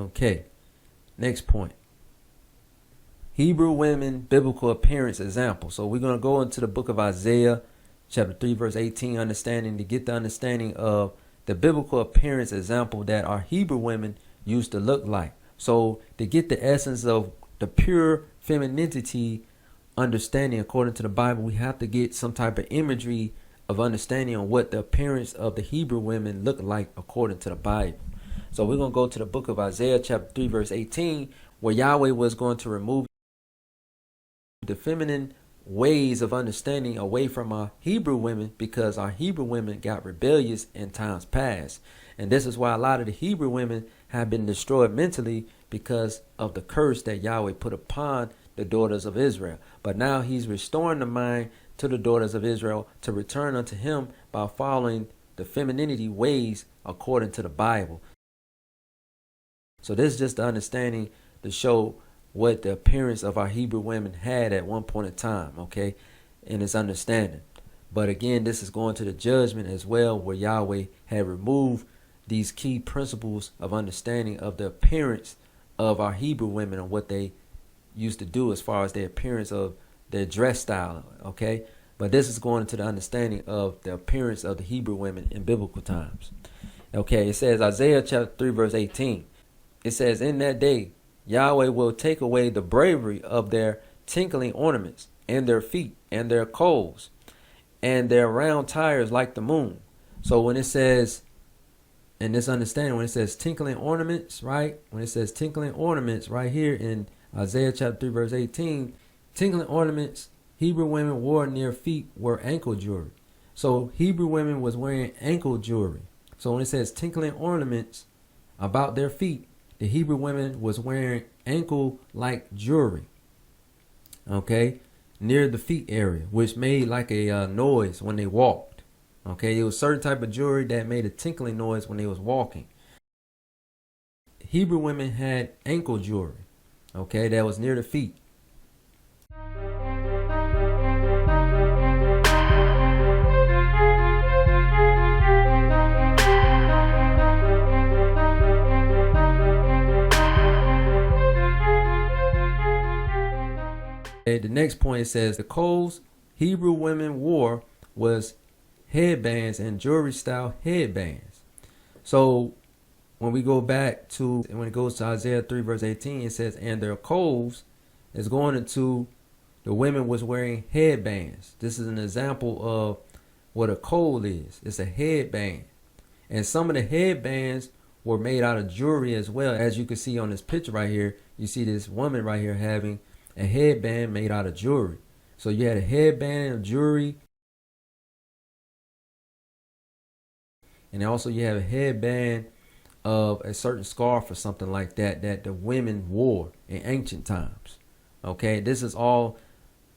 Okay, next point. Hebrew women, biblical appearance example. So we're going to go into the book of Isaiah, chapter 3, verse 18, to get the understanding of the biblical appearance example that our Hebrew women used to look like. So to get the essence of the pure femininity understanding according to the Bible, we have to get some type of imagery of understanding on what the appearance of the Hebrew women look like according to the Bible. So we're going to go to the book of Isaiah, chapter 3, verse 18, where Yahweh was going to remove the feminine ways of understanding away from our Hebrew women, because our Hebrew women got rebellious in times past. And this is why a lot of the Hebrew women have been destroyed mentally, because of the curse that Yahweh put upon the daughters of Israel. But now he's restoring the mind to the daughters of Israel to return unto him by following the femininity ways according to the Bible. So this is just the understanding to show what the appearance of our Hebrew women had at one point in time, okay, in its understanding. But again, this is going to the judgment as well, where Yahweh had removed these key principles of understanding of the appearance of our Hebrew women and what they used to do as far as their appearance of their dress style, okay. But this is going into the understanding of the appearance of the Hebrew women in biblical times. Okay, it says Isaiah chapter 3, verse 18. It says, in that day, Yahweh will take away the bravery of their tinkling ornaments, and their feet, and their coals, and their round tires like the moon. So when it says, in this understanding, when it says tinkling ornaments, right? When it says tinkling ornaments right here in Isaiah chapter 3, verse 18, tinkling ornaments, Hebrew women wore near feet were ankle jewelry. So Hebrew women was wearing ankle jewelry. So when it says tinkling ornaments about their feet, the Hebrew women was wearing ankle-like jewelry, okay, near the feet area, which made like a noise when they walked. Okay, it was a certain type of jewelry that made a tinkling noise when they was walking. Hebrew women had ankle jewelry, okay, that was near the feet. The next point, it says the clothes Hebrew women wore was headbands and jewelry style headbands. So when we go back to, when it goes to Isaiah 3 verse 18, it says, and their clothes is going into the women was wearing headbands. This is an example of what a coal is. It's a headband. And some of the headbands were made out of jewelry as well. As you can see on this picture right here, you see this woman right here having a headband made out of jewelry. So you had a headband of jewelry, and also you have a headband of a certain scarf or something like that that the women wore in ancient times. Okay, this is all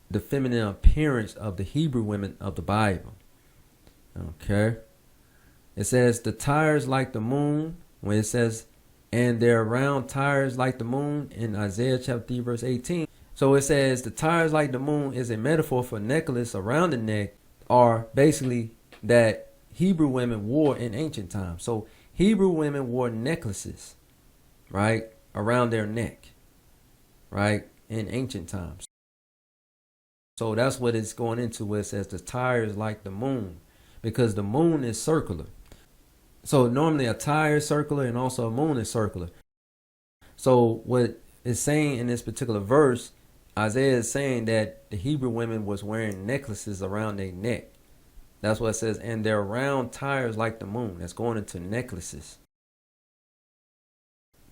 the feminine appearance of the Hebrew women of the Bible. Okay, it says the tires like the moon. When it says, and their round tires like the moon in Isaiah chapter 3 verse 18. So it says the tires like the moon is a metaphor for necklace around the neck, or basically that Hebrew women wore in ancient times. So Hebrew women wore necklaces, right, around their neck, right, in ancient times. So that's what it's going into, where it says the tires like the moon, because the moon is circular. So normally a tire is circular and also a moon is circular. So what it's saying in this particular verse, Isaiah is saying that the Hebrew women was wearing necklaces around their neck. That's what it says. And they're round tires like the moon. That's going into necklaces.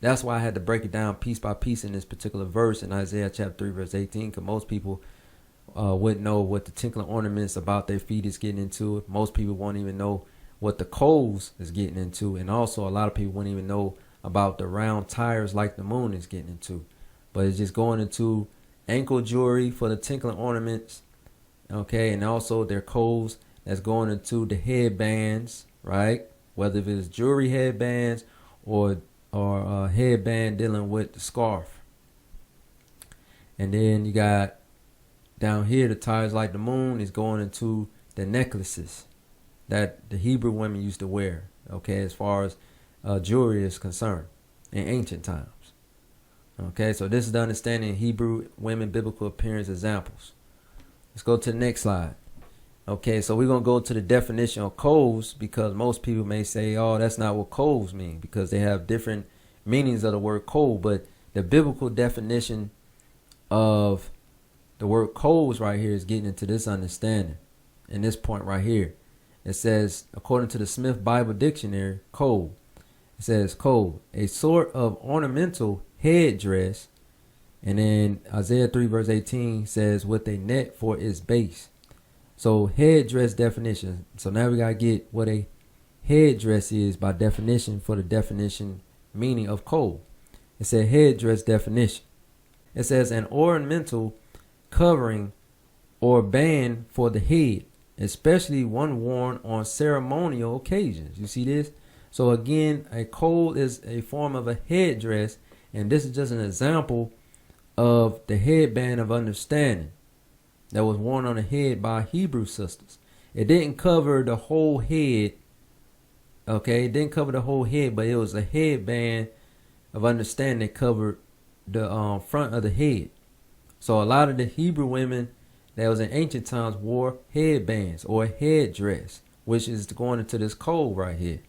That's why I had to break it down piece by piece in this particular verse in Isaiah chapter 3 verse 18. Because most people wouldn't know what the tinkling ornaments about their feet is getting into. Most people won't even know what the coals is getting into. And also a lot of people wouldn't even know about the round tires like the moon is getting into. But it's just going into ankle jewelry for the tinkling ornaments, okay, and also their coals that's going into the headbands, right, whether it's jewelry headbands or headband dealing with the scarf. And then you got down here the tires like the moon is going into the necklaces that the Hebrew women used to wear, okay, as far as jewelry is concerned. in ancient times. Okay, so this is the understanding of Hebrew women biblical appearance examples. Let's go to the next slide. Okay, so we're going to go to the definition of coals, because most people may say, oh, that's not what coals mean, because they have different meanings of the word coal. But the biblical definition of the word coals right here is getting into this understanding. In this point right here, it says, according to the Smith Bible Dictionary, coal. It says coal, a sort of ornamental headdress. And then Isaiah 3 verse 18 says, with a net for its base. So headdress definition. So now we got to get what a headdress is by definition for the definition meaning of coal. It said headdress definition. It says an ornamental covering or band for the head, especially one worn on ceremonial occasions. You see this? So again, a coal is a form of a headdress, and this is just an example of the headband of understanding that was worn on the head by Hebrew sisters. It didn't cover the whole head. Okay, it didn't cover the whole head, but it was a headband of understanding that covered the front of the head. So a lot of the Hebrew women that was in ancient times wore headbands or headdress, which is going into this coal right here.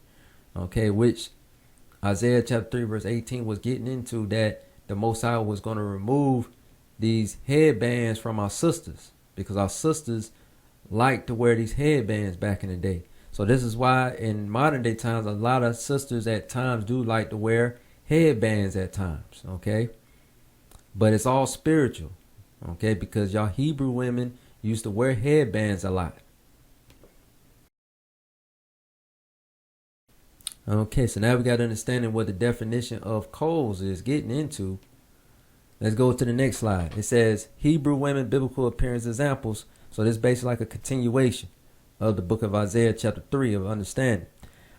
Okay, which Isaiah chapter 3 verse 18 was getting into, that the Most High was going to remove these headbands from our sisters, because our sisters liked to wear these headbands back in the day. So this is why in modern day times, a lot of sisters at times do like to wear headbands at times. Okay, but it's all spiritual. Okay, because y'all Hebrew women used to wear headbands a lot. Okay, so now we got understanding what the definition of coals is getting into. Let's go to the next slide. It says Hebrew women biblical appearance examples. So this is basically like a continuation of the book of Isaiah chapter 3 of understanding.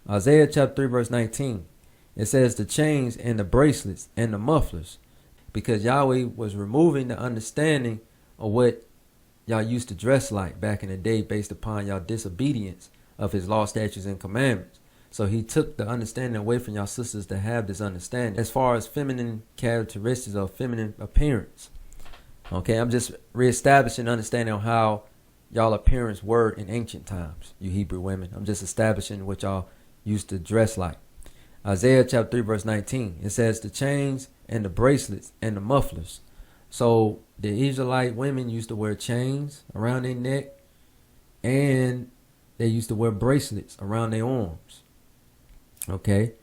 Isaiah chapter 3 verse 19. It says the chains and the bracelets and the mufflers, because Yahweh was removing the understanding of what y'all used to dress like back in the day based upon y'all disobedience of his law, statutes, and commandments. So he took the understanding away from y'all sisters to have this understanding as far as feminine characteristics or feminine appearance. Okay, I'm just reestablishing understanding on how y'all appearance were in ancient times, you Hebrew women. I'm just establishing what y'all used to dress like. Isaiah chapter 3 verse 19. It says the chains and the bracelets and the mufflers. So the Israelite women used to wear chains around their neck, and they used to wear bracelets around their arms. Okay,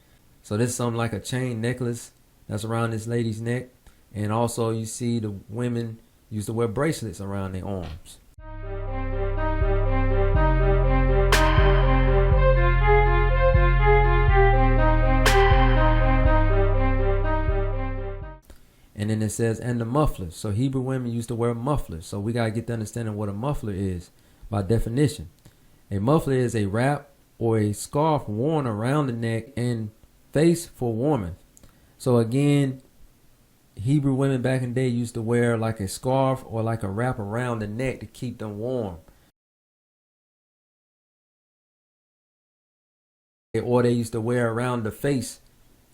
so this is something like a chain necklace that's around this lady's neck, and also you see the women used to wear bracelets around their arms. And then it says, and the mufflers. So Hebrew women used to wear mufflers. So we got to get to understanding what a muffler is by definition. A muffler is a wrap or a scarf worn around the neck and face for warmth. So again, Hebrew women back in the day used to wear like a scarf or like a wrap around the neck to keep them warm. Or they used to wear around the face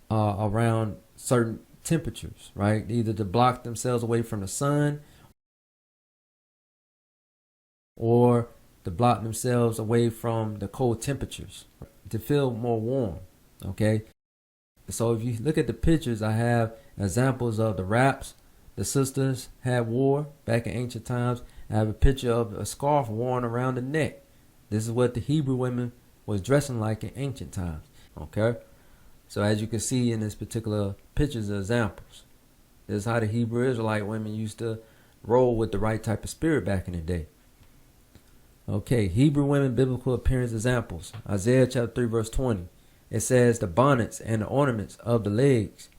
around certain temperatures, right? Either to block themselves away from the sun or to block themselves away from the cold temperatures, to feel more warm. Okay, so if you look at the pictures, I have examples of the wraps the sisters had wore back in ancient times. I have a picture of a scarf worn around the neck. This is what the Hebrew women was dressing like in ancient times. Okay, so as you can see in this particular pictures and examples, this is how the Hebrew Israelite women used to roll with the right type of spirit back in the day. Okay, Hebrew women biblical appearance examples. Isaiah chapter 3 verse 20. It says the bonnets and the ornaments of the legs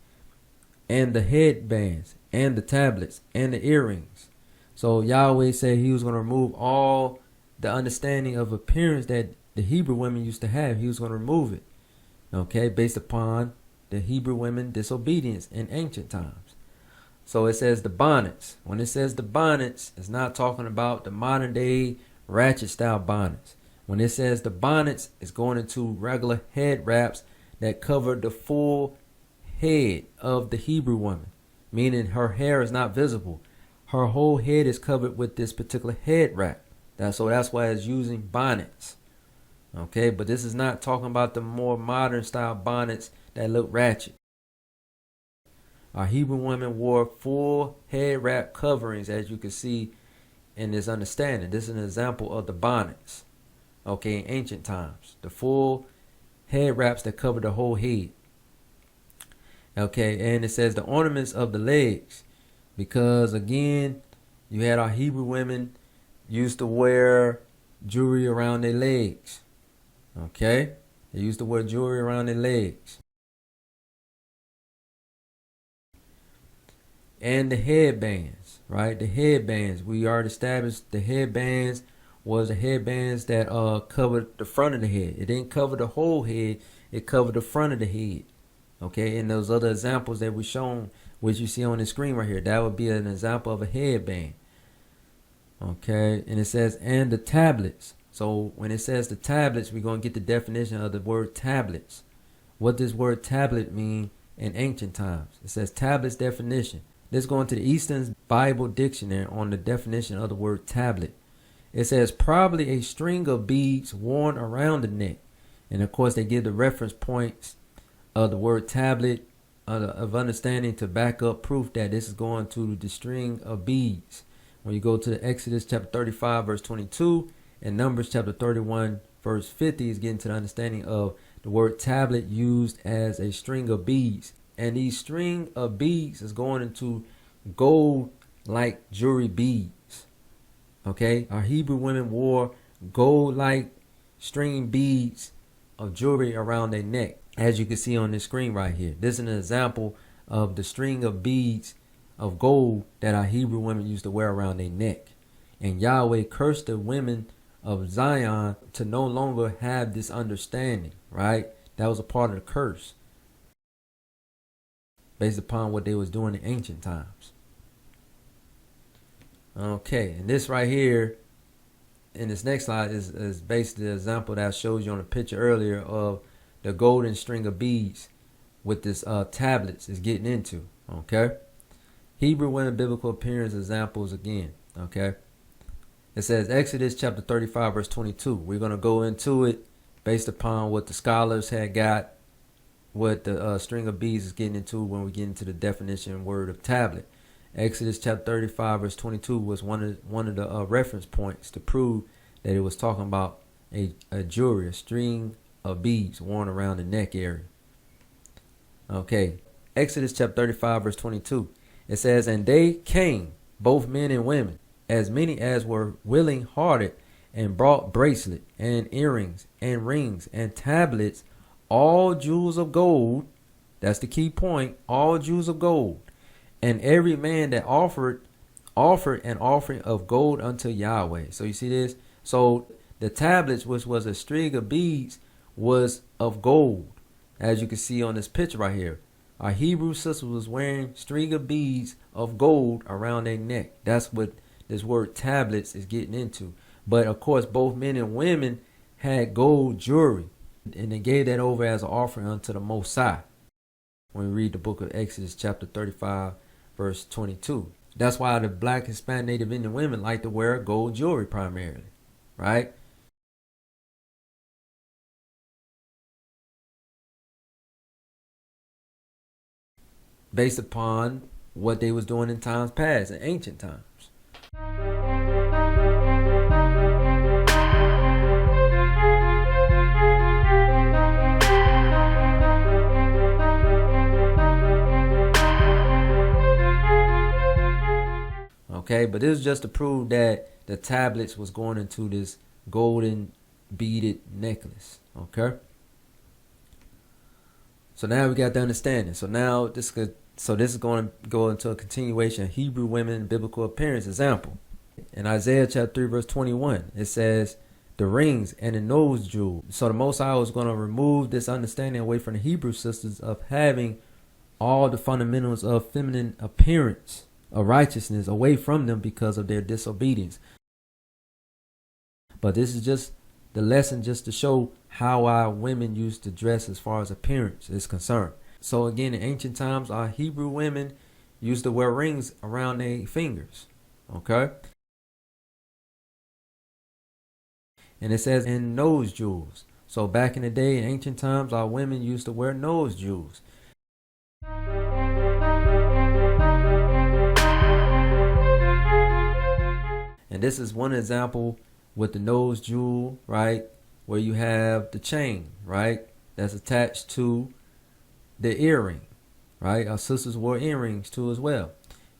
and the headbands and the tablets and the earrings. So Yahweh said he was going to remove all the understanding of appearance that the Hebrew women used to have. He was going to remove it. Okay, based upon the Hebrew women disobedience in ancient times. So it says the bonnets. When it says the bonnets, it's not talking about the modern day ratchet style bonnets. When it says the bonnets, it's going into regular head wraps that cover the full head of the Hebrew woman, meaning her hair is not visible. Her whole head is covered with this particular head wrap. That's why it's using bonnets. Okay, but this is not talking about the more modern style bonnets that look ratchet. Our Hebrew women wore full head wrap coverings, as you can see in this understanding. This is an example of the bonnets. Okay, in ancient times, the full head wraps that cover the whole head. Okay, and it says the ornaments of the legs, because again, you had our Hebrew women used to wear jewelry around their legs. Okay, they used to wear jewelry around their legs. And the headbands, right? The headbands, we already established the headbands was the headbands that covered the front of the head. It didn't cover the whole head, it covered the front of the head. Okay, and those other examples that we shown, which you see on the screen right here, that would be an example of a headband. Okay, and it says, and the tablets. So when it says the tablets, we're going to get the definition of the word tablets. What does word tablet mean in ancient times? It says tablets definition. Let's go into the Easton's Bible Dictionary on the definition of the word tablet. It says probably a string of beads worn around the neck. And of course, they give the reference points of the word tablet of understanding to back up proof that this is going to the string of beads. When you go to the Exodus chapter 35 verse 22 and Numbers chapter 31 verse 50 is getting to the understanding of the word tablet used as a string of beads. And these string of beads is going into gold like jewelry beads. Okay, our Hebrew women wore gold like string beads of jewelry around their neck, as you can see on this screen right here. This is an example of the string of beads of gold that our Hebrew women used to wear around their neck. And Yahweh cursed the women of Zion to no longer have this understanding, right? That was a part of the curse based upon what they was doing in ancient times. Okay, and this right here in this next slide is basically the example that I showed you on the picture earlier of the golden string of beads with this tablets is getting into. Okay, Hebrew women biblical appearance examples again. Okay, it says Exodus chapter 35 verse 22. We're going to go into it based upon what the scholars had got, what the string of beads is getting into when we get into the definition word of tablet. Exodus chapter 35 verse 22 was one of the reference points to prove that it was talking about a jewelry, a string of beads worn around the neck area. Okay, Exodus chapter 35 verse 22. It says, and they came, both men and women, as many as were willing hearted, and brought bracelet and earrings and rings and tablets, all jewels of gold. That's the key point. All jewels of gold. And every man that offered an offering of gold unto Yahweh. So you see this? So the tablets, which was a string of beads, was of gold. As you can see on this picture right here. Our Hebrew sister was wearing string of beads of gold around their neck. That's what this word tablets is getting into. But of course, both men and women had gold jewelry. And they gave that over as an offering unto the Most High. When we read the book of Exodus chapter 35 verse 22. That's why the black, Hispanic, Native Indian women like to wear gold jewelry primarily. Right? Based upon what they was doing in times past, in ancient times. Okay, but this is just to prove that the tablets was going into this golden beaded necklace. Okay. So now we got the understanding. So now this is going to go into a continuation of Hebrew women biblical appearance example. In Isaiah chapter 3 verse 21, it says the rings and the nose jewel. So the Most High was going to remove this understanding away from the Hebrew sisters of having all the fundamentals of feminine appearance of righteousness away from them because of their disobedience. But this is just the lesson just to show how our women used to dress as far as appearance is concerned. So again, in ancient times, our Hebrew women used to wear rings around their fingers. Okay. And it says in nose jewels. So back in the day, in ancient times, our women used to wear nose jewels. And this is one example with the nose jewel, right? Where you have the chain, right? That's attached to the earring, right? Our sisters wore earrings too as well.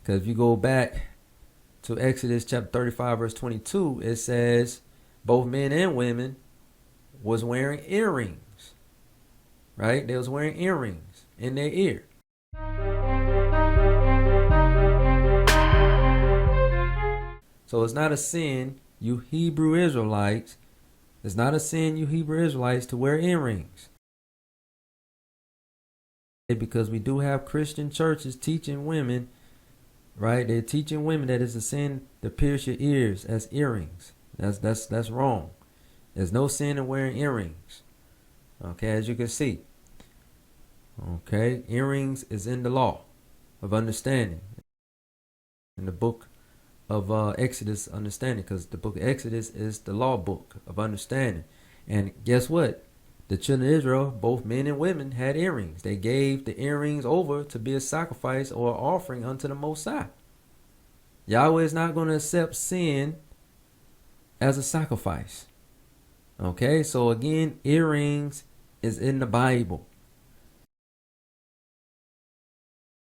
Because if you go back to Exodus chapter 35, verse 22, it says both men and women was wearing earrings, right? They was wearing earrings in their ear. So it's not a sin, you Hebrew Israelites, it's not a sin, you Hebrew Israelites, to wear earrings. Because we do have Christian churches teaching women, right? They're teaching women that it's a sin to pierce your ears as earrings. That's wrong. There's no sin in wearing earrings. Okay, as you can see. Okay, earrings is in the law of understanding. In the book of Exodus, understanding, because the book of Exodus is the law book of understanding. And guess what? The children of Israel, both men and women, had earrings. They gave the earrings over to be a sacrifice or offering unto the Most High. Yahweh is not going to accept sin as a sacrifice. Okay, so again, earrings is in the Bible.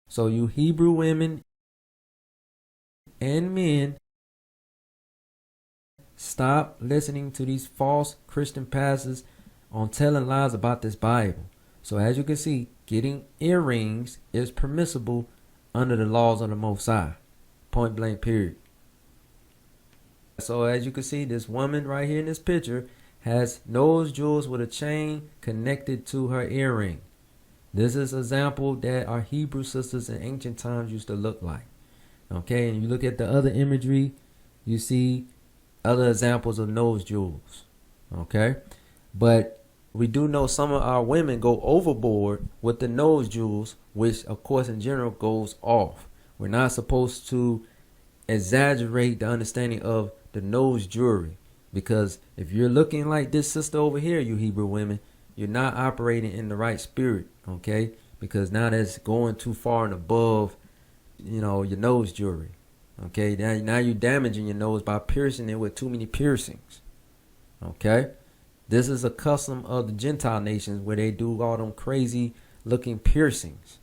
So you Hebrew women and men, stop listening to these false Christian pastors on telling lies about this Bible. So as you can see, getting earrings is permissible under the laws of the Most High. Point blank, period. So as you can see, this woman right here in this picture has nose jewels with a chain connected to her earring. This is an example that our Hebrew sisters in ancient times used to look like. Okay, and you look at the other imagery, you see other examples of nose jewels. Okay, but we do know some of our women go overboard with the nose jewels, which of course in general goes off. We're not supposed to exaggerate the understanding of the nose jewelry, because if you're looking like this sister over here, you Hebrew women, you're not operating in the right spirit. Okay, because now that's going too far and above, you know, your nose jewelry. Okay, now you're damaging your nose by piercing it with too many piercings. Okay, this is a custom of the Gentile nations where they do all them crazy looking piercings.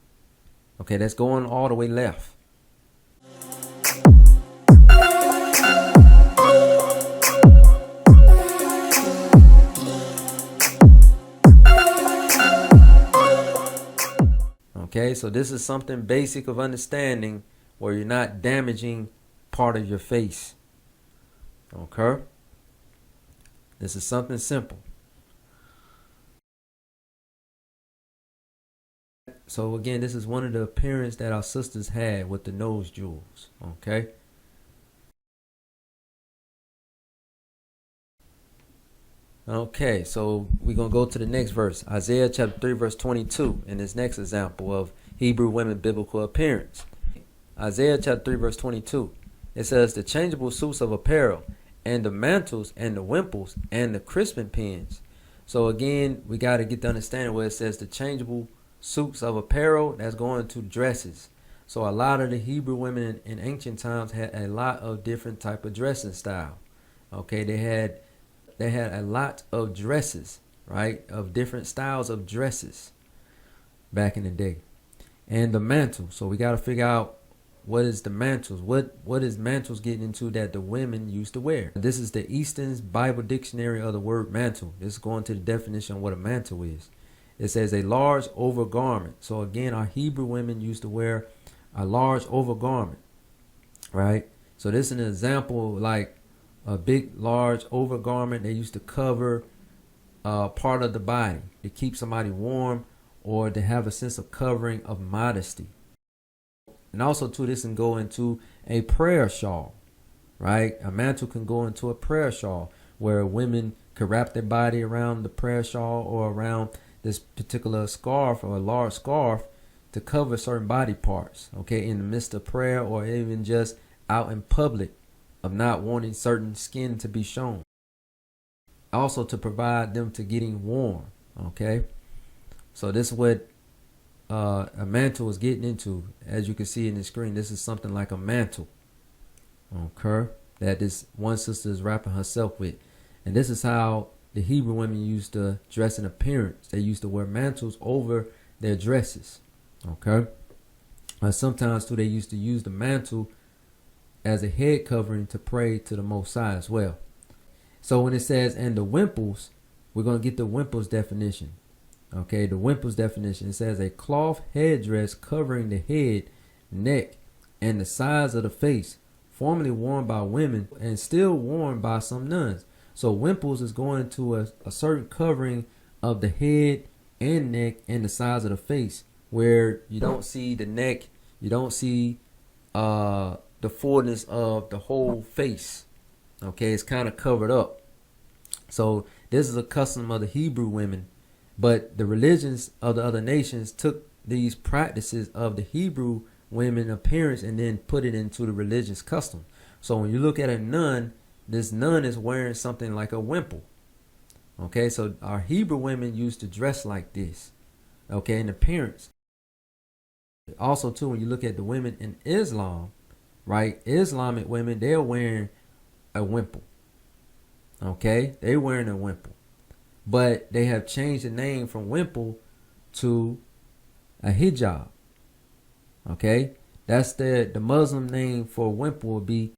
Okay, that's going all the way left. Okay, so this is something basic of understanding where you're not damaging part of your face. Okay, this is something simple. So again, this is one of the appearance that our sisters had with the nose jewels. Okay. Okay, so we're going to go to the next verse. Isaiah chapter 3, verse 22, in this next example of Hebrew women biblical appearance. Isaiah chapter 3, verse 22. It says, the changeable suits of apparel, and the mantles, and the wimples, and the crisping pins. So again, we got to get the understanding where it says the changeable suits of apparel, that's going to dresses. So a lot of the Hebrew women in ancient times had a lot of different type of dressing style. Okay, they had a lot of dresses, right, of different styles of dresses back in the day. And the mantle, so we got to figure out what is the mantles, what is mantles getting into that the women used to wear. This is the Easton's Bible Dictionary of the word mantle. This is going to the definition of what a mantle is. It says a large overgarment. So again, our Hebrew women used to wear a large overgarment, right? So this is an example like a big, large overgarment. They used to cover part of the body to keep somebody warm or to have a sense of covering of modesty. And also, too, this can go into a prayer shawl, right? A mantle can go into a prayer shawl where women could wrap their body around the prayer shawl or around this particular scarf or a large scarf to cover certain body parts, okay, in the midst of prayer or even just out in public of not wanting certain skin to be shown. Also to provide them to getting warm, okay. So this is what a mantle is getting into. As you can see in the screen, this is something like a mantle, okay, that this one sister is wrapping herself with. And this is how the Hebrew women used to dress in appearance. They used to wear mantles over their dresses, okay. Sometimes too, they used to use the mantle as a head covering to pray to the Most High as well. So when it says, and the wimples, we're going to get the wimples definition. Okay, the wimples definition. It says a cloth headdress covering the head, neck, and the sides of the face, formerly worn by women and still worn by some nuns. So wimples is going to a certain covering of the head and neck and the sides of the face, where you don't see the neck, you don't see the fullness of the whole face. Okay, it's kind of covered up. So this is a custom of the Hebrew women, but the religions of the other nations took these practices of the Hebrew women appearance and then put it into the religious custom. So when you look at a nun, this nun is wearing something like a wimple. Okay, so our Hebrew women used to dress like this, okay, in appearance. Also too, when you look at the women in Islam, right, Islamic women, they're wearing a wimple. Okay, they're wearing a wimple, but they have changed the name from wimple to a hijab. Okay, that's the Muslim name for wimple would be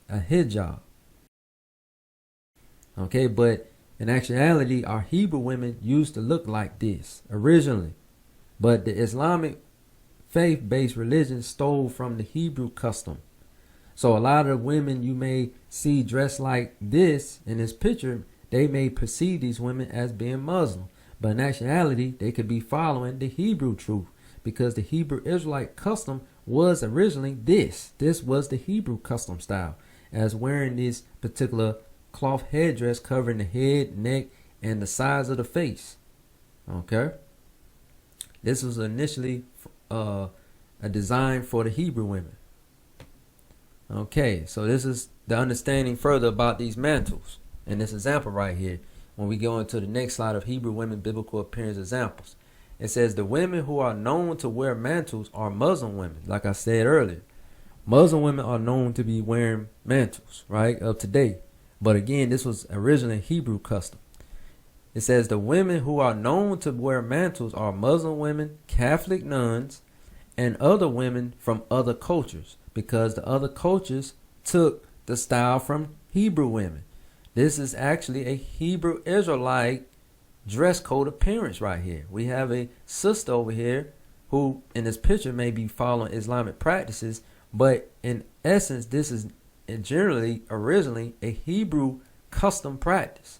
a hijab. Okay, but in actuality, our Hebrew women used to look like this originally, but the Islamic faith-based religion stole from the Hebrew custom. So a lot of women you may see dressed like this in this picture, they may perceive these women as being Muslim, but in actuality, they could be following the Hebrew truth, because the Hebrew Israelite custom was originally this. This was the Hebrew custom style, as wearing this particular cloth headdress covering the head, neck, and the sides of the face. Okay, this was initially a design for the Hebrew women. Okay, so this is the understanding further about these mantles in this example right here. When we go into the next slide of Hebrew women biblical appearance examples, it says the women who are known to wear mantles are Muslim women. Like I said earlier, Muslim women are known to be wearing mantles, right, of today. But again, this was originally Hebrew custom. It says the women who are known to wear mantles are Muslim women, Catholic nuns, and other women from other cultures, because the other cultures took the style from Hebrew women. This is actually a Hebrew Israelite dress code appearance right here. We have a sister over here who in this picture may be following Islamic practices, but in essence, this is generally originally a Hebrew custom practice.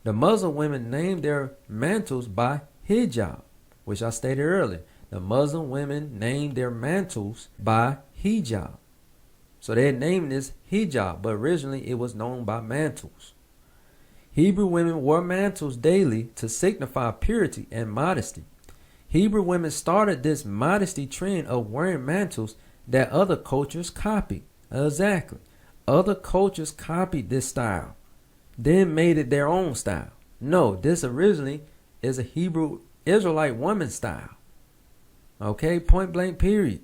The Muslim women named their mantles by hijab, which I stated earlier. The Muslim women named their mantles by hijab. So they're naming this hijab, but originally it was known by mantles. Hebrew women wore mantles daily to signify purity and modesty. Hebrew women started this modesty trend of wearing mantles that other cultures copied. Exactly. Other cultures copied this style, then made it their own style. No, this originally is a Hebrew Israelite woman style. Okay, point blank period.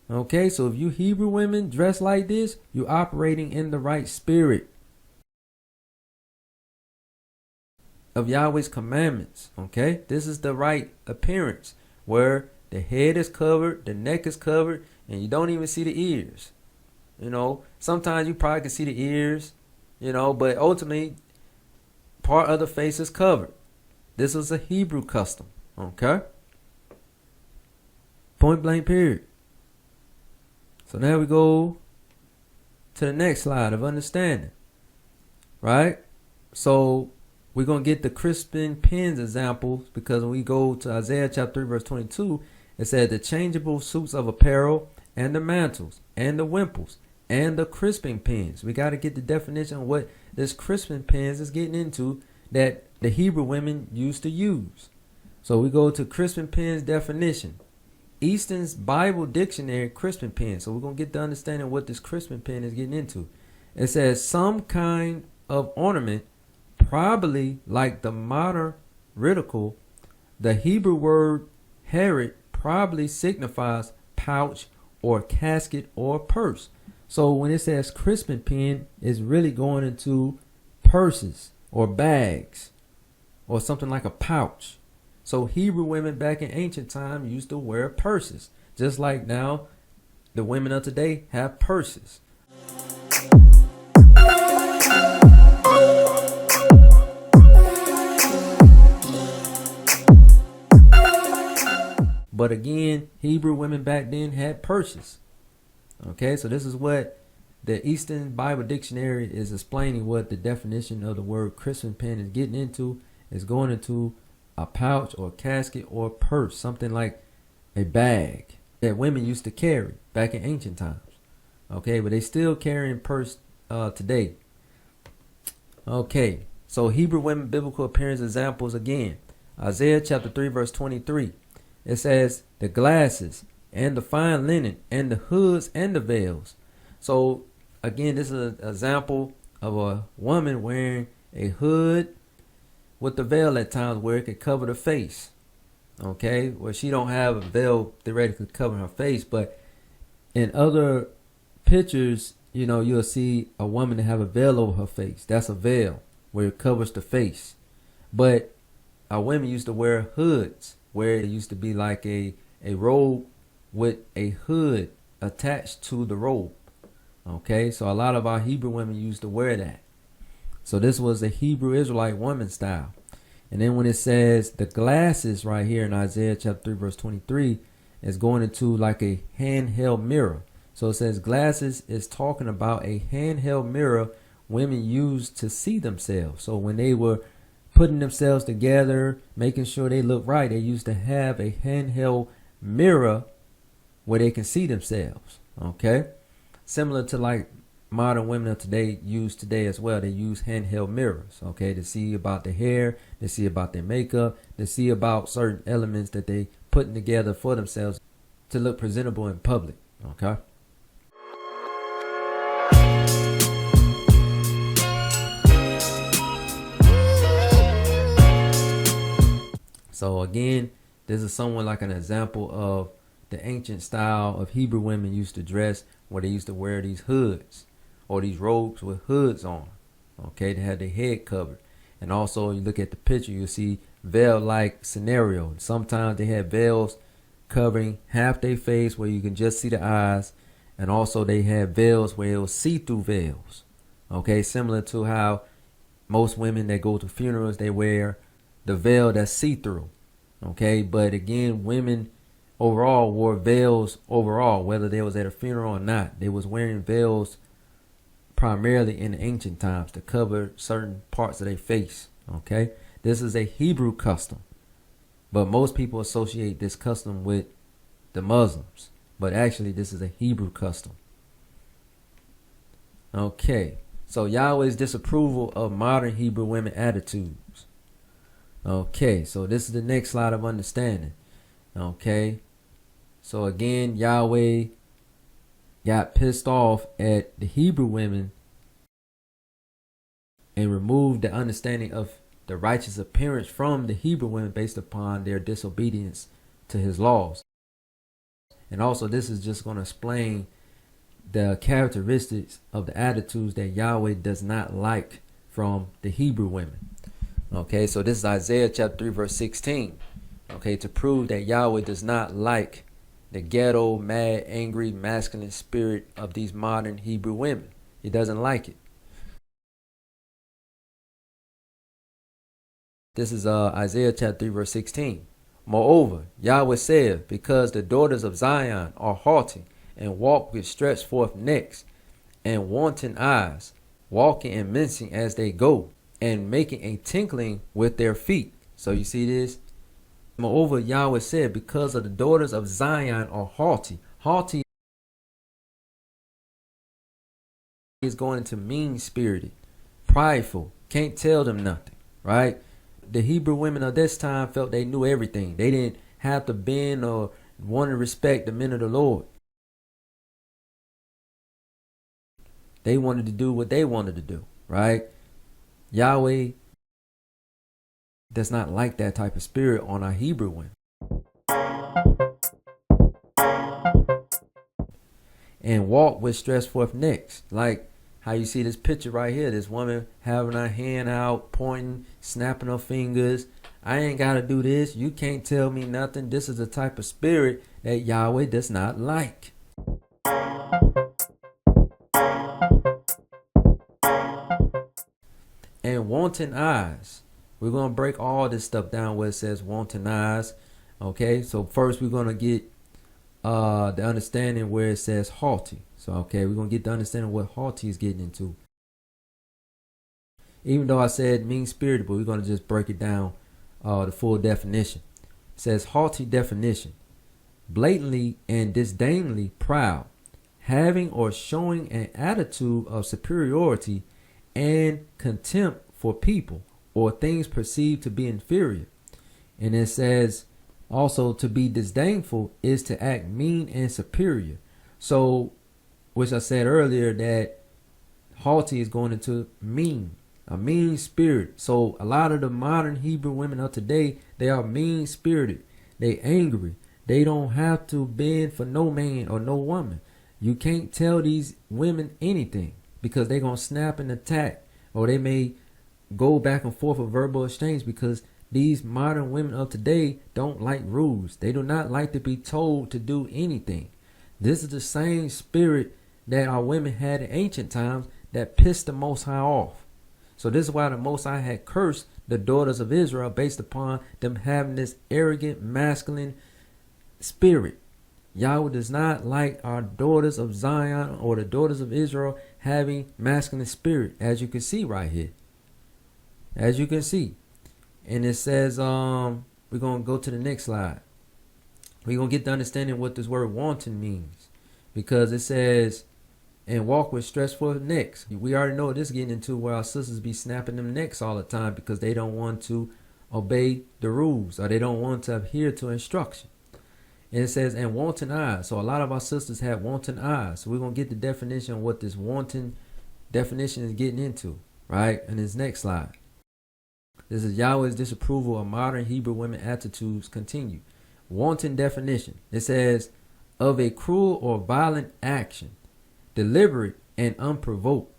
Okay, so if you Hebrew women dress like this, you're operating in the right spirit of Yahweh's commandments. Okay, this is the right appearance, where the head is covered, the neck is covered, and you don't even see the ears. You know, sometimes you probably can see the ears, you know, but ultimately part of the face is covered. This was a Hebrew custom. Okay, point blank period. So now we go to the next slide of understanding, right? So we're going to get the crisping pins examples, because when we go to Isaiah chapter 3 verse 22, it said the changeable suits of apparel and the mantles and the wimples and the crisping pins. We got to get the definition of what this crisping pins is getting into, that the Hebrew women used to use. So we go to Crispin Penn's definition. Easton's Bible Dictionary, Crispin Pen. So we're going to get to understanding what this Crispin Pen is getting into. It says some kind of ornament, probably like the modern ridicule. The Hebrew word herod probably signifies pouch or casket or purse. So when it says Crispin Pen, it's really going into purses or bags or something like a pouch. So Hebrew women back in ancient time used to wear purses, just like now the women of today have purses. But again, Hebrew women back then had purses. Okay, so this is what the Eastern Bible Dictionary is explaining, what the definition of the word Crispin Pen is getting into. Is going into a pouch or casket or purse, something like a bag that women used to carry back in ancient times. Okay, but they still carrying purse today. Okay, so Hebrew women biblical appearance examples again. Isaiah chapter 3 verse 23. It says the glasses and the fine linen and the hoods and the veils. So again, this is an example of a woman wearing a hood with the veil at times where it could cover the face. Okay, well, she don't have a veil theoretically covering her face, but in other pictures, you know, you'll see a woman that have a veil over her face. That's a veil where it covers the face. But our women used to wear hoods where it used to be like a robe with a hood attached to the robe. Okay, so a lot of our Hebrew women used to wear that. So this was a Hebrew Israelite woman style. And then when it says the glasses right here in Isaiah chapter 3 verse 23 is going into like a handheld mirror. So it says glasses is talking about a handheld mirror women used to see themselves. So when they were putting themselves together, making sure they look right, they used to have a handheld mirror where they can see themselves. Okay, similar to like modern women of today use today as well. They use handheld mirrors, okay, to see about their hair, to see about their makeup, to see about certain elements that they putting together for themselves to look presentable in public. Okay. So again, this is somewhat like an example of the ancient style of Hebrew women used to dress, where they used to wear these hoods or these robes with hoods on. Okay, they had their head covered. And also you look at the picture, you'll see veil-like scenario. Sometimes they had veils covering half their face where you can just see the eyes. And also they had veils where it was see-through veils. Okay, similar to how most women that go to funerals, they wear the veil that's see-through. Okay, but again, women overall wore veils overall, whether they was at a funeral or not. They was wearing veils primarily in ancient times to cover certain parts of their face. Okay, this is a Hebrew custom, but most people associate this custom with the Muslims, but actually this is a Hebrew custom. Okay, so Yahweh's disapproval of modern Hebrew women attitudes. Okay, so this is the next slide of understanding. Okay, so again, Yahweh got pissed off at the Hebrew women and removed the understanding of the righteous appearance from the Hebrew women based upon their disobedience to his laws. And also this is just going to explain the characteristics of the attitudes that Yahweh does not like from the Hebrew women. Okay, so this is Isaiah chapter 3 verse 16. Okay, to prove that Yahweh does not like the ghetto, mad, angry, masculine spirit of these modern Hebrew women. He doesn't like it. This is Isaiah chapter 3 verse 16. Moreover, Yahweh said, because the daughters of Zion are haughty and walk with stretched forth necks and wanton eyes, walking and mincing as they go, and making a tinkling with their feet. So you see this? Moreover, Yahweh said, because of the daughters of Zion are haughty. Haughty is going into mean-spirited, prideful, can't tell them nothing, right? The Hebrew women of this time felt they knew everything. They didn't have to bend or want to respect the men of the Lord. They wanted to do what they wanted to do, right? Yahweh does not like that type of spirit on our Hebrew women. And walk with stretched forth necks. Like how you see this picture right here. This woman having her hand out, pointing, snapping her fingers. I ain't got to do this. You can't tell me nothing. This is the type of spirit that Yahweh does not like. And wanton eyes. We're going to break all this stuff down where it says wanton eyes. Okay, so first we're going to get the understanding where it says haughty. So, okay, we're going to get the understanding what haughty is getting into. Even though I said mean-spirited, but we're going to just break it down, the full definition. It says haughty definition. Blatantly and disdainfully proud, having or showing an attitude of superiority and contempt for people or things perceived to be inferior. And it says also to be disdainful is to act mean and superior. So, which I said earlier that haughty is going into mean, a mean spirit. So a lot of the modern Hebrew women of today, they are mean spirited. They angry. They don't have to bend for no man or no woman. You can't tell these women anything because they're going to snap and attack, or they may go back and forth a verbal exchange, because these modern women of today don't like rules. They do not like to be told to do anything. This is the same spirit that our women had in ancient times that pissed the Most High off. So this is why the Most High had cursed the daughters of Israel based upon them having this arrogant, masculine spirit. Yahweh does not like our daughters of Zion or the daughters of Israel having masculine spirit, as you can see right here. As you can see. And it says, we're going to go to the next slide. We're going to get the understanding what this word wanton means. Because it says, and walk with stretched forth necks. We already know what this is getting into, where our sisters be snapping them necks all the time because they don't want to obey the rules, or they don't want to adhere to instruction. And it says, and wanton eyes. So a lot of our sisters have wanton eyes. So we're going to get the definition of what this wanton definition is getting into, right? In this next slide. This is Yahweh's disapproval of modern Hebrew women attitudes continue. Wanton definition. It says, of a cruel or violent action, deliberate and unprovoked,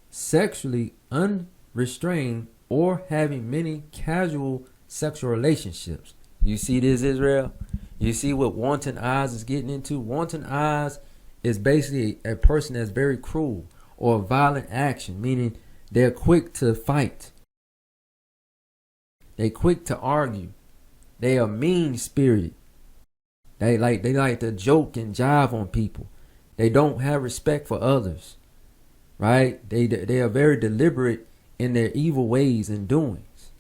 sexually unrestrained, or having many casual sexual relationships. You see this, Israel? You see what wanton eyes is getting into? Wanton eyes is basically a person that's very cruel or violent action, meaning they're quick to fight. They quick to argue. They are mean-spirited. They like to joke and jive on people. They don't have respect for others, right? They are very deliberate in their evil ways and doings.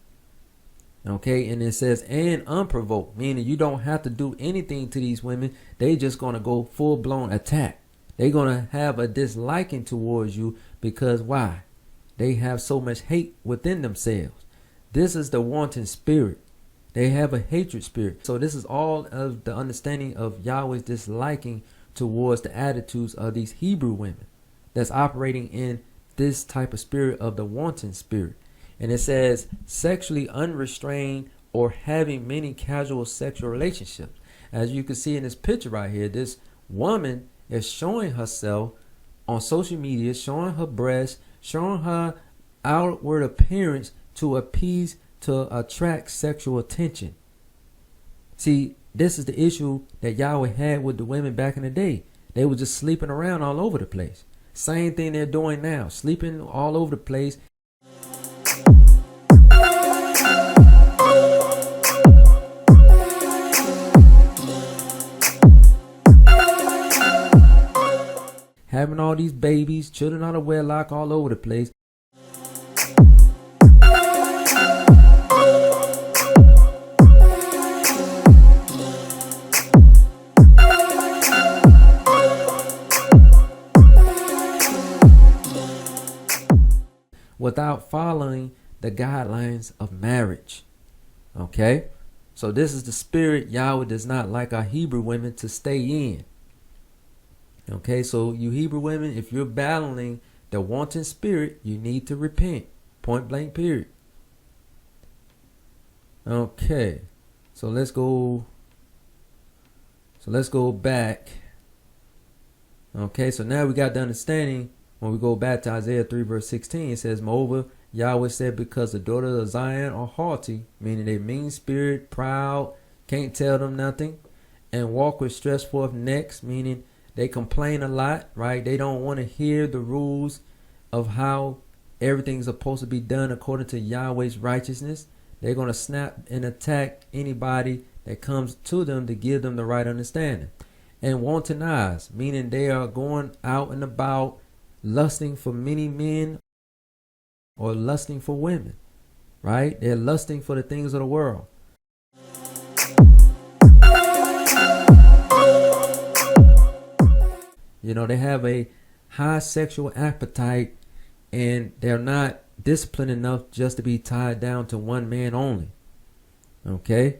Okay, and it says, and unprovoked, meaning you don't have to do anything to these women. They just going to go full-blown attack. They're going to have a disliking towards you because why? They have so much hate within themselves. This is the wanton spirit. They have a hatred spirit. So this is all of the understanding of Yahweh's disliking towards the attitudes of these Hebrew women that's operating in this type of spirit of the wanton spirit. And it says sexually unrestrained or having many casual sexual relationships. As you can see in this picture right here, this woman is showing herself on social media, showing her breasts, showing her outward appearance to appease, to attract sexual attention. See, this is the issue that Yahweh had with the women back in the day. They were just sleeping around all over the place. Same thing they're doing now, sleeping all over the place. Having all these babies, children out of wedlock all over the place. Without following the guidelines of marriage. Okay? So this is the spirit Yahweh does not like our Hebrew women to stay in. Okay, so you Hebrew women, if you're battling the wanton spirit, you need to repent. Point blank, period. Okay, so let's go back. Okay, so now we got the understanding. When we go back to Isaiah 3 verse 16, it says, moreover, Yahweh said, because the daughters of Zion are haughty, meaning they mean spirit, proud, can't tell them nothing, and walk with stretched forth necks, meaning they complain a lot, right? They don't want to hear the rules of how everything's supposed to be done according to Yahweh's righteousness. They're going to snap and attack anybody that comes to them to give them the right understanding. And wanton eyes, meaning they are going out and about lusting for many men or lusting for women, right? They're lusting for the things of the world. You know, they have a high sexual appetite and they're not disciplined enough just to be tied down to one man only. Okay?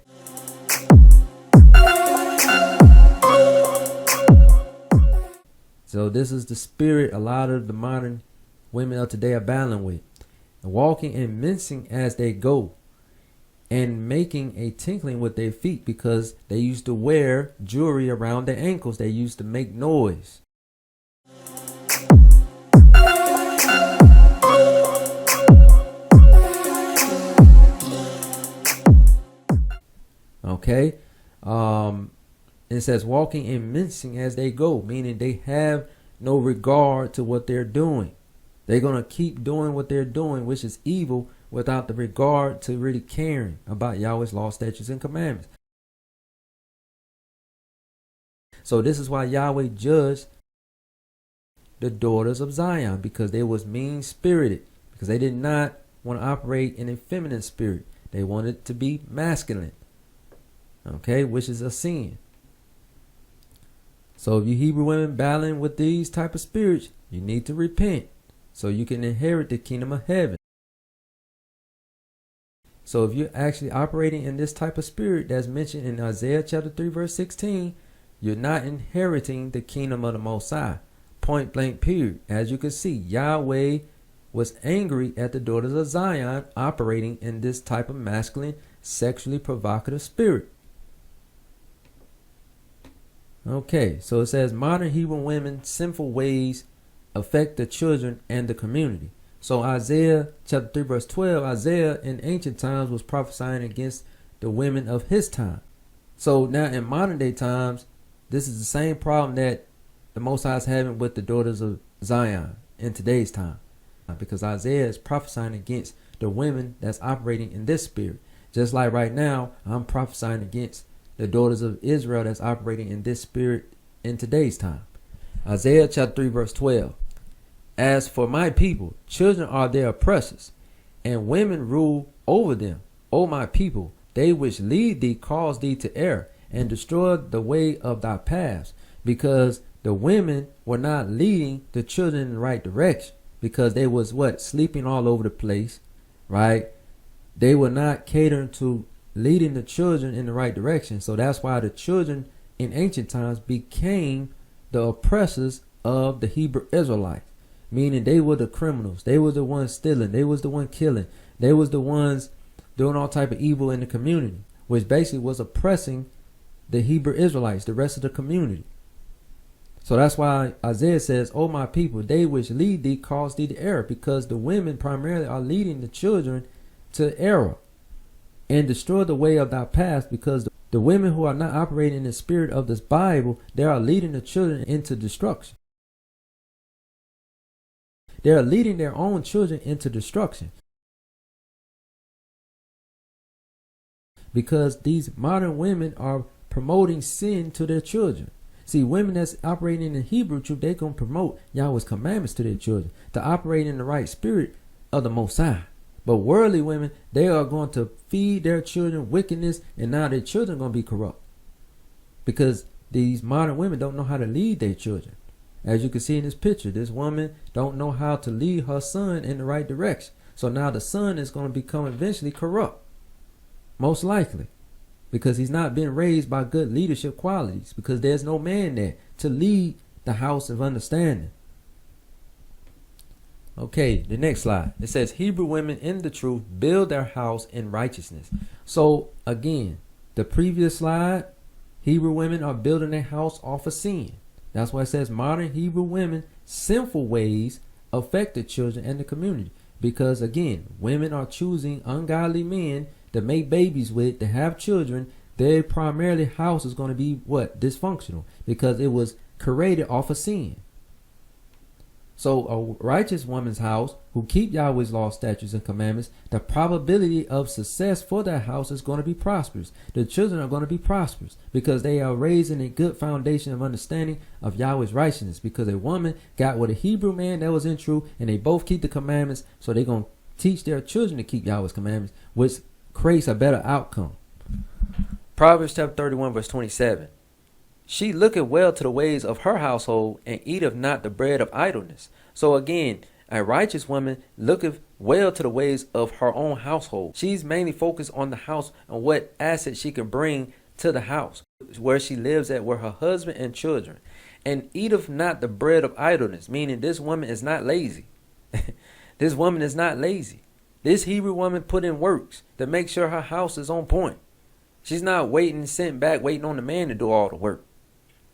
So this is the spirit a lot of the modern women of today are battling with. Walking and mincing as they go, and making a tinkling with their feet, because they used to wear jewelry around their ankles. They used to make noise. Okay. It says walking and mincing as they go, meaning they have no regard to what they're doing. They're going to keep doing what they're doing, which is evil, without the regard to really caring about Yahweh's law, statutes, and commandments. So this is why Yahweh judged the daughters of Zion, because they was mean-spirited, because they did not want to operate in a feminine spirit. They wanted to be masculine, okay, which is a sin. So if you Hebrew women battling with these type of spirits, you need to repent so you can inherit the kingdom of heaven. So if you're actually operating in this type of spirit that's mentioned in Isaiah chapter 3 verse 16, you're not inheriting the kingdom of the Most High. Point blank, period. As you can see, Yahweh was angry at the daughters of Zion operating in this type of masculine, sexually provocative spirit. Okay, so it says modern Hebrew women's sinful ways affect the children and the community. So Isaiah chapter 3 verse 12, Isaiah in ancient times was prophesying against the women of his time. So now in modern day times, this is the same problem that the Most High is having with the daughters of Zion in today's time. Because Isaiah is prophesying against the women that's operating in this spirit. Just like right now, I'm prophesying against the daughters of Israel that's operating in this spirit in today's time. Isaiah chapter 3 verse 12. As for my people, children are their oppressors, and women rule over them. O my people, they which lead thee cause thee to err, and destroy the way of thy paths, because the women were not leading the children in the right direction, because they was sleeping all over the place, right? They were not catering to leading the children in the right direction. So that's why the children in ancient times became the oppressors of the Hebrew Israelites, meaning they were the criminals. They were the ones stealing. They was the one killing. They was the ones doing all type of evil in the community, which basically was oppressing the Hebrew Israelites, the rest of the community. So that's why Isaiah says, O my people, they which lead thee cause thee to err, because the women primarily are leading the children to error, and destroy the way of thy path, because the women who are not operating in the spirit of this Bible, they are leading the children into destruction. They are leading their own children into destruction, because these modern women are promoting sin to their children. See, women that's operating in the Hebrew truth, they're going to promote Yahweh's commandments to their children, to operate in the right spirit of the Most High. But worldly women, they are going to feed their children wickedness, and now their children are going to be corrupt, because these modern women don't know how to lead their children. As you can see in this picture, this woman don't know how to lead her son in the right direction. So now the son is going to become eventually corrupt, most likely, because he's not been raised by good leadership qualities, because there's no man there to lead the house of understanding. Okay, the next slide. It says Hebrew women in the truth build their house in righteousness. So again, the previous slide, Hebrew women are building their house off of sin. That's why it says modern Hebrew women sinful ways affect the children and the community. Because again, women are choosing ungodly men to make babies with, to have children. Their primarily house is going to be what? Dysfunctional, because it was created off of sin. So a righteous woman's house who keep Yahweh's law, statutes, and commandments, the probability of success for that house is going to be prosperous. The children are going to be prosperous because they are raised in a good foundation of understanding of Yahweh's righteousness. Because a woman got with a Hebrew man that was in truth, and they both keep the commandments, so they're going to teach their children to keep Yahweh's commandments, which creates a better outcome. Proverbs chapter 31 verse 27. She looketh well to the ways of her household, and eateth not the bread of idleness. So again, a righteous woman looketh well to the ways of her own household. She's mainly focused on the house and what assets she can bring to the house, where she lives at, with her husband and children. And eateth not the bread of idleness, meaning this woman is not lazy. This woman is not lazy. This Hebrew woman put in works to make sure her house is on point. She's not sitting back, waiting on the man to do all the work.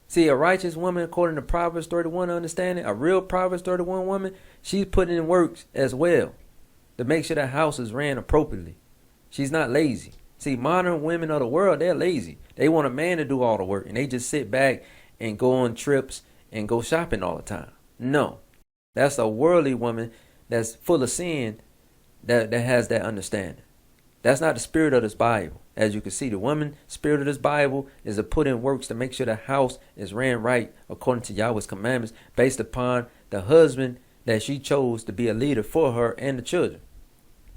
See, a righteous woman, according to Proverbs 31 understanding, a real Proverbs 31 woman, she's putting in works as well to make sure that house is ran appropriately. She's not lazy. See, modern women of the world, they're lazy. They want a man to do all the work, and they just sit back and go on trips and go shopping all the time. No, that's a worldly woman that's full of sin that has that understanding. That's not the spirit of this Bible. As you can see, the woman spirit of this Bible is to put in works to make sure the house is ran right according to Yahweh's commandments, based upon the husband that she chose to be a leader for her and the children.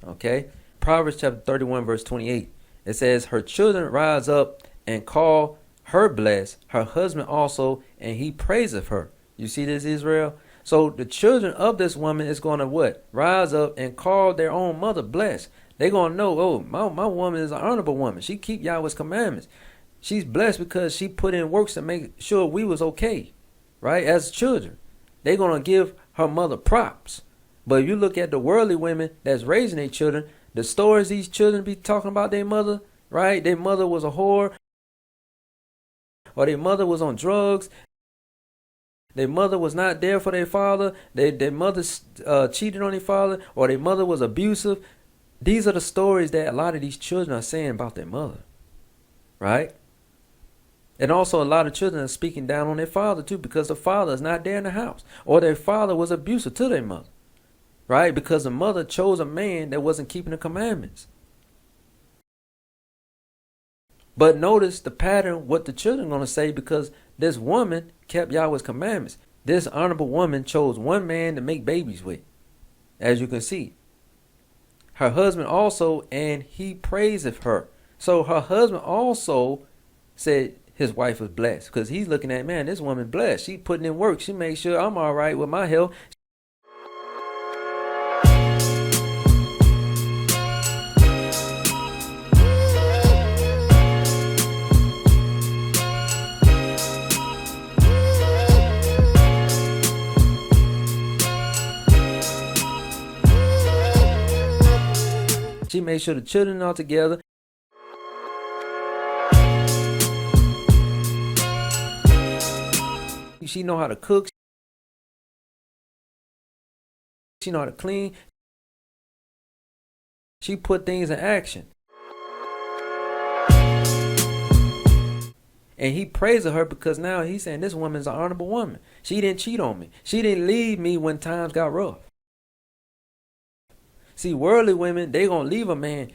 Okay. Proverbs chapter 31 verse 28. It says, her children rise up and call her blessed, her husband also, and he praiseth her. You see this, Israel? So the children of this woman is going to what? Rise up and call their own mother blessed. They're going to know, oh, my woman is an honorable woman. She keep Yahweh's commandments. She's blessed because she put in works to make sure we was okay, right, as children. They're going to give her mother props. But if you look at the worldly women that's raising their children, the stories these children be talking about their mother, right? Their mother was a whore, or their mother was on drugs. Their mother was not there for their father. Their mother cheated on their father, or their mother was abusive. These are the stories that a lot of these children are saying about their mother, right? And also a lot of children are speaking down on their father too, because the father is not there in the house, or their father was abusive to their mother, right? Because the mother chose a man that wasn't keeping the commandments. But notice the pattern, what the children are going to say, because this woman kept Yahweh's commandments. This honorable woman chose one man to make babies with, as you can see. Her husband also, and he praiseth her. So her husband also said his wife was blessed, because he's looking at, man, this woman blessed. She putting in work. She made sure I'm all right with my health. She made sure the children are together. She know how to cook. She know how to clean. She put things in action. And he praised her because now he's saying this woman's an honorable woman. She didn't cheat on me. She didn't leave me when times got rough. See, worldly women, they going to leave a man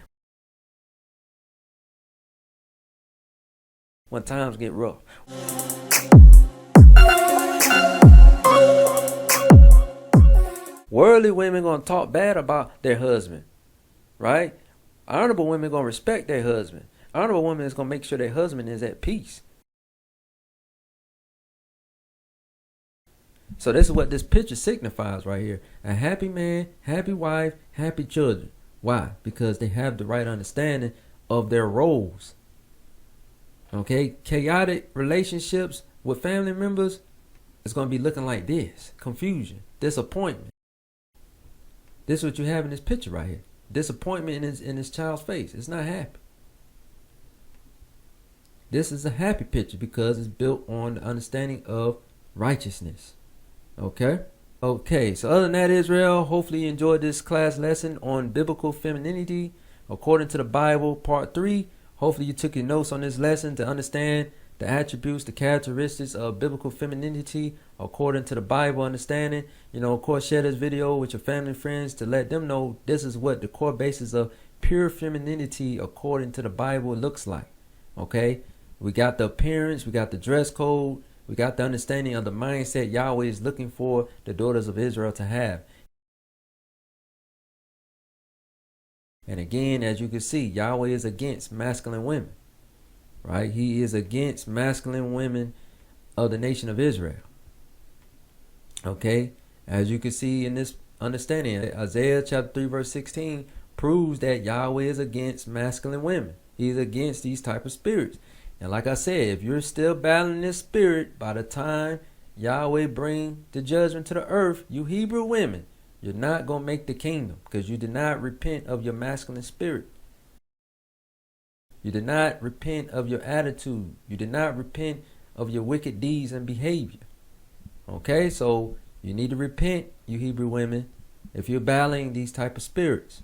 when times get rough. Worldly women going to talk bad about their husband, right? Honorable women going to respect their husband. Honorable women is going to make sure their husband is at peace. So this is what this picture signifies right here. A happy man, happy wife, happy children. Why? Because they have the right understanding of their roles. Okay, chaotic relationships with family members is going to be looking like this. Confusion, disappointment. This is what you have in this picture right here. Disappointment in this child's face. It's not happy. This is a happy picture because it's built on the understanding of righteousness. Okay? Okay, so other than that, Israel, hopefully you enjoyed this class lesson on biblical femininity according to the Bible, part 3. Hopefully you took your notes on this lesson to understand the attributes, the characteristics of biblical femininity according to the Bible understanding. You know, of course, share this video with your family and friends to let them know this is what the core basis of pure femininity according to the Bible looks like. Okay? We got the appearance, we got the dress code, we got the understanding of the mindset Yahweh is looking for the daughters of Israel to have. And again, as you can see, Yahweh is against masculine women. Right? He is against masculine women of the nation of Israel. Okay? As you can see in this understanding, Isaiah chapter 3 verse 16 proves that Yahweh is against masculine women. He's against these type of spirits. And like I said, if you're still battling this spirit, by the time Yahweh bring the judgment to the earth, you Hebrew women, you're not going to make the kingdom because you did not repent of your masculine spirit. You did not repent of your attitude. You did not repent of your wicked deeds and behavior. Okay, so you need to repent, you Hebrew women, if you're battling these type of spirits.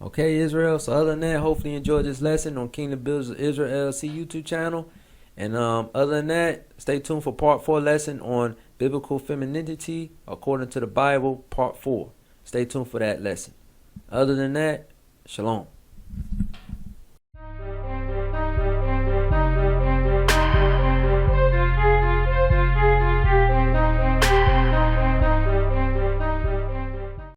Okay, Israel. So other than that, hopefully you enjoyed this lesson on Kingdom Builders of Israel LLC YouTube channel. And other than that, stay tuned for part 4 lesson on biblical femininity according to the Bible, part 4. Stay tuned for that lesson. Other than that, shalom.